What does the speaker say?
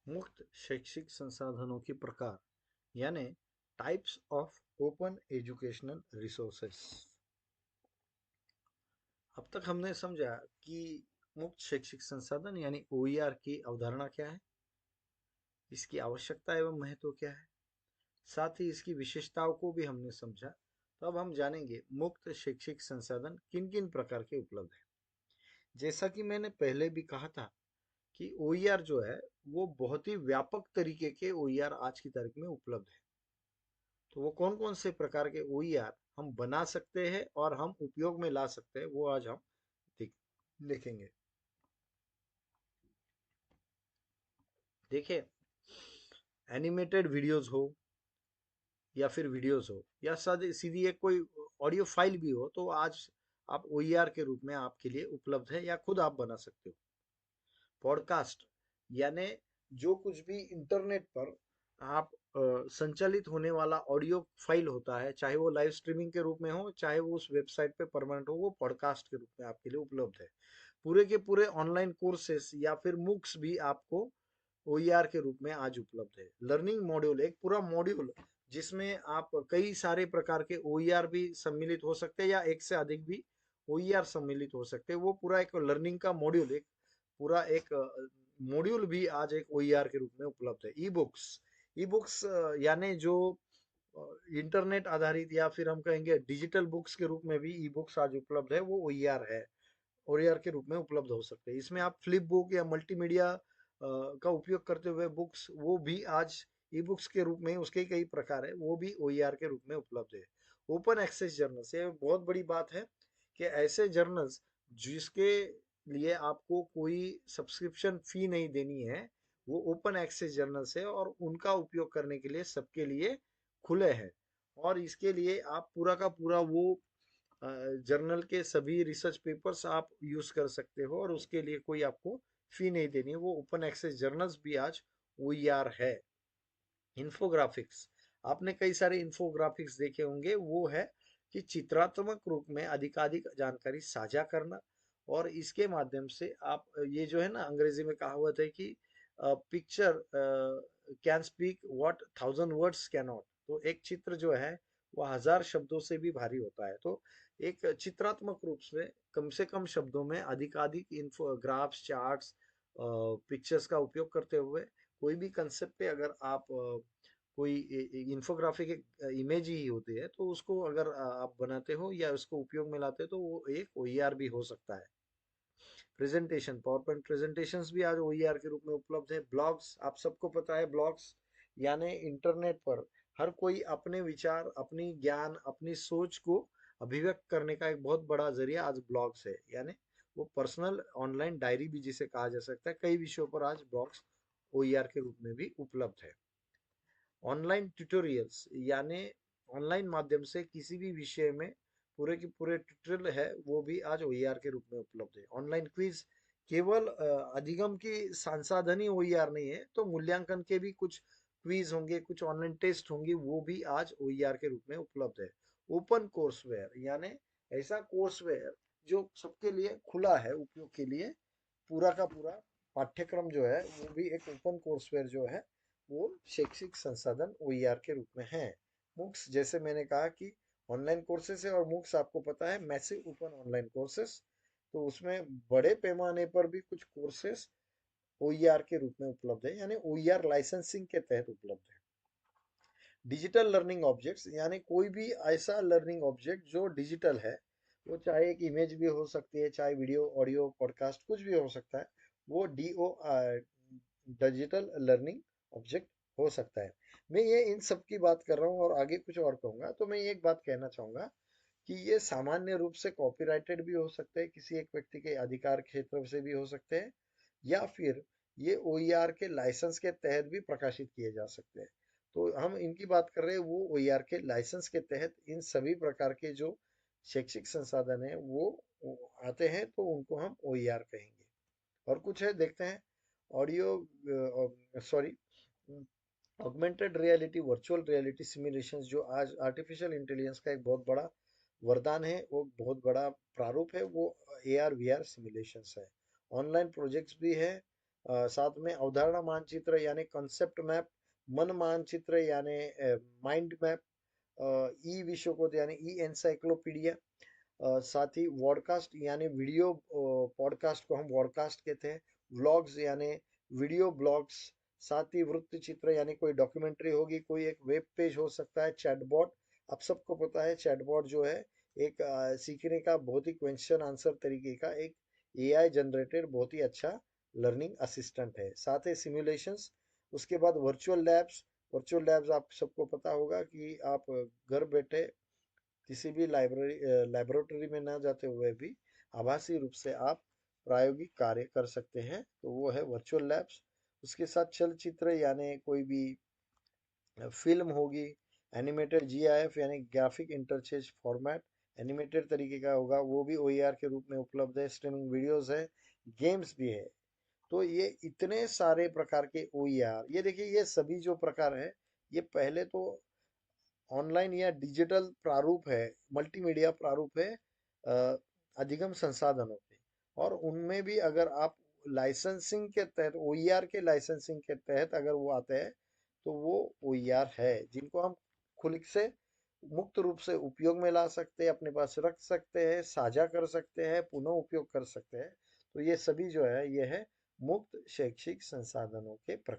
मुक्त शैक्षिक संसाधनों की प्रकार यानी types of open educational resources. अब तक हमने समझा कि मुक्त शैक्षिक संसाधन यानी ओईआर की अवधारणा क्या है, इसकी आवश्यकता एवं महत्व क्या है, साथ ही इसकी विशेषताओं को भी हमने समझा। तो अब हम जानेंगे मुक्त शैक्षिक संसाधन किन किन प्रकार के उपलब्ध है। जैसा कि मैंने पहले भी कहा था कि ओईआर जो है वो बहुत ही व्यापक तरीके के ओईआर आज की तारीख में उपलब्ध है। तो वो कौन कौन से प्रकार के ओईआर हम बना सकते हैं और हम उपयोग में ला सकते हैं वो आज हम देखेंगे। देखिए, एनिमेटेड वीडियोस हो या फिर वीडियोस हो या सीधी एक कोई ऑडियो फाइल भी हो, तो आज आप ओईआर के रूप में आपके लिए उपलब्ध है या खुद आप बना सकते हो। पॉडकास्ट यानी जो कुछ भी इंटरनेट पर आप संचालित होने वाला ऑडियो फाइल होता है, चाहे वो लाइव स्ट्रीमिंग के रूप में हो, चाहे वो उस वेबसाइट पे परमानेंट हो, वो पॉडकास्ट के रूप में आपके लिए उपलब्ध है। पूरे के पूरे ऑनलाइन कोर्सेस या फिर मूक्स भी आपको ओईआर के रूप में आज उपलब्ध है। लर्निंग मॉड्यूल, एक पूरा मॉड्यूल जिसमें आप कई सारे प्रकार के ओईआर भी सम्मिलित हो सकते हैं या एक से अधिक भी ओईआर सम्मिलित हो सकते हैं। वो पूरा एक लर्निंग का मॉड्यूल, एक पूरा एक मॉड्यूल भी आज एक ओईआर के रूप में उपलब्ध है। ई बुक्स, ई बुक्स यानी जो इंटरनेट आधारित या फिर हम कहेंगे डिजिटल बुक्स के रूप में भी ई बुक्स आज उपलब्ध है, वो ओईआर है, ओईआर के रूप में उपलब्ध हो सकते हैं। इसमें आप फ्लिप बुक या मल्टीमीडिया का उपयोग करते हुए बुक्स, वो भी आज ई बुक्स के रूप में, उसके कई प्रकार है, वो भी ओईआर के रूप में उपलब्ध है। ओपन एक्सेस जर्नल्स, ये बहुत बड़ी बात है कि ऐसे जर्नल्स जिसके लिए आपको कोई सब्सक्रिप्शन फी नहीं देनी है, वो ओपन एक्सेस जर्नल्स है और उनका उपयोग करने के लिए सबके लिए खुले हैं। और इसके लिए आप पूरा का पूरा वो जर्नल के सभी रिसर्च पेपर्स आप यूज कर सकते हो और उसके लिए कोई आपको फी नहीं देनी है। वो ओपन एक्सेस जर्नल्स भी आज ओईआर है। इन्फोग्राफिक्स, आपने कई सारे इन्फोग्राफिक्स देखे होंगे। वो है कि चित्रात्मक रूप में अधिकाधिक जानकारी साझा करना, और इसके माध्यम से आप ये जो है ना, अंग्रेजी में कहावत है कि picture can speak what thousand words can not. तो एक चित्र जो है वो हजार शब्दों से भी भारी होता है। तो एक चित्रात्मक रूप से कम शब्दों में अधिकाधिक ग्राफ्स, चार्ट्स, पिक्चर्स का उपयोग करते हुए कोई भी कंसेप्ट पे अगर आप कोई इंफोग्राफिक एक इमेज ही होती है, तो उसको अगर आप बनाते हो या उसको उपयोग में लाते हो, तो वो एक ओईआर भी हो सकता है। प्रेजेंटेशन, पावर पॉइंट प्रेजेंटेशंस भी आज ओईआर के रूप में उपलब्ध है। ब्लॉग्स, आप सबको पता है, ब्लॉग्स यानी इंटरनेट पर हर कोई अपने विचार, अपनी ज्ञान, अपनी सोच को अभिव्यक्त करने का एक बहुत बड़ा जरिया आज ब्लॉग्स है। यानी वो पर्सनल ऑनलाइन डायरी भी जिसे कहा जा सकता है। कई विषयों पर आज ब्लॉग्स ओईआर के रूप में भी उपलब्ध है। ऑनलाइन ट्यूटोरियल्स यानी ऑनलाइन माध्यम से किसी भी विषय में पूरे के पूरे ट्यूटोरियल है, वो भी आज ओईआर के रूप में उपलब्ध है। ऑनलाइन क्विज, केवल अधिगम की संसाधन ही ओईआर नहीं है, तो मूल्यांकन के भी कुछ क्विज होंगे, कुछ ऑनलाइन टेस्ट होंगे, वो भी आज ओईआर के रूप में उपलब्ध है। ओपन कोर्सवेयर यानी ऐसा कोर्सवेयर जो सबके लिए खुला है उपयोग के लिए। पूरा का पूरा पाठ्यक्रम जो है वो भी एक ओपन कोर्सवेयर जो है, वो शैक्षिक संसाधन ओईआर के रूप में है। मूक्स, जैसे मैंने कहा कि ऑनलाइन कोर्सेस है, और मूक्स आपको पता है मैसिव ओपन ऑनलाइन कोर्सेस। तो उसमें बड़े पैमाने पर भी कुछ कोर्सेस ओईआर के रूप में उपलब्ध है, यानी ओईआर लाइसेंसिंग के तहत उपलब्ध है। डिजिटल लर्निंग ऑब्जेक्ट्स यानी कोई भी ऐसा लर्निंग ऑब्जेक्ट जो डिजिटल है, वो चाहे एक इमेज भी हो सकती है, चाहे वीडियो, ऑडियो, पॉडकास्ट, कुछ भी हो सकता है, वो डीओ डिजिटल लर्निंग ऑब्जेक्ट हो सकता है। मैं ये इन सब की बात कर रहा हूँ और आगे कुछ और कहूंगा। तो मैं एक बात कहना चाहूंगा कि ये सामान्य रूप से कॉपीराइटेड भी हो सकते हैं, किसी एक व्यक्ति के अधिकार क्षेत्र से भी हो सकते हैं, या फिर ये ओईआर के लाइसेंस के तहत भी प्रकाशित किए जा सकते हैं। तो हम इनकी बात कर रहे हैं, वो ओईआर के लाइसेंस के तहत इन सभी प्रकार के जो शैक्षिक संसाधन है वो आते हैं, तो उनको हम ओईआर कहेंगे। और कुछ है, देखते हैं। Audio, sorry, augmented reality, virtual reality simulations, जो आज आर्टिफिशियल इंटेलिजेंस का एक बहुत बड़ा वरदान है, वो बहुत बड़ा प्रारूप है, वो एआर वीआर सिमुलेशंस है। ऑनलाइन प्रोजेक्ट्स भी है, साथ में अवधारणा मानचित्र यानी कॉन्सेप्ट मैप, मन मानचित्र यानी माइंड मैप, ई विश्वकोश यानी ई एनसाइक्लोपीडिया, साथ ही वॉडकास्ट यानी वीडियो, पॉडकास्ट को हम वॉडकास्ट कहते हैं, व्लॉग्स यानी वीडियो ब्लॉग्स, साथ ही वृत्त चित्र यानी कोई डॉक्यूमेंट्री होगी, कोई एक वेब पेज हो सकता है, चैटबॉट। आप सबको पता है चैटबॉट जो है एक सीखने का बहुत ही क्वेश्चन आंसर तरीके का एक एआई जनरेटेड बहुत ही अच्छा लर्निंग असिस्टेंट है। साथ ही सिमुलेशंस, उसके बाद वर्चुअल लैब्स। वर्चुअल लैब्स आप सबको पता होगा कि आप घर बैठे किसी भी लेबोरेटरी में ना जाते हुए भी आभासी रूप से आप प्रायोगिक कार्य कर सकते हैं, तो वो है वर्चुअल लैब्स। उसके साथ चलचित्र यानी कोई भी फिल्म होगी, एनिमेटेड जीआईएफ यानी ग्राफिक इंटरचेंज फॉर्मेट एनिमेटेड तरीके का होगा, वो भी ओईआर के रूप में उपलब्ध है। स्ट्रीमिंग वीडियोस है, गेम्स भी है। तो ये इतने सारे प्रकार के ओईआर, ये देखिए ये सभी जो प्रकार है, ये पहले तो ऑनलाइन या डिजिटल प्रारूप है, मल्टीमीडिया प्रारूप है अधिगम संसाधनों के। और उनमें भी अगर आप लाइसेंसिंग के तहत, ओईआर के लाइसेंसिंग के तहत अगर वो आते हैं, तो वो ओईआर है जिनको हम खुद से मुक्त रूप से उपयोग में ला सकते हैं, अपने पास रख सकते हैं, साझा कर सकते हैं, पुनः उपयोग कर सकते हैं। तो ये सभी जो है ये है मुक्त शैक्षिक संसाधनों के प्रकार।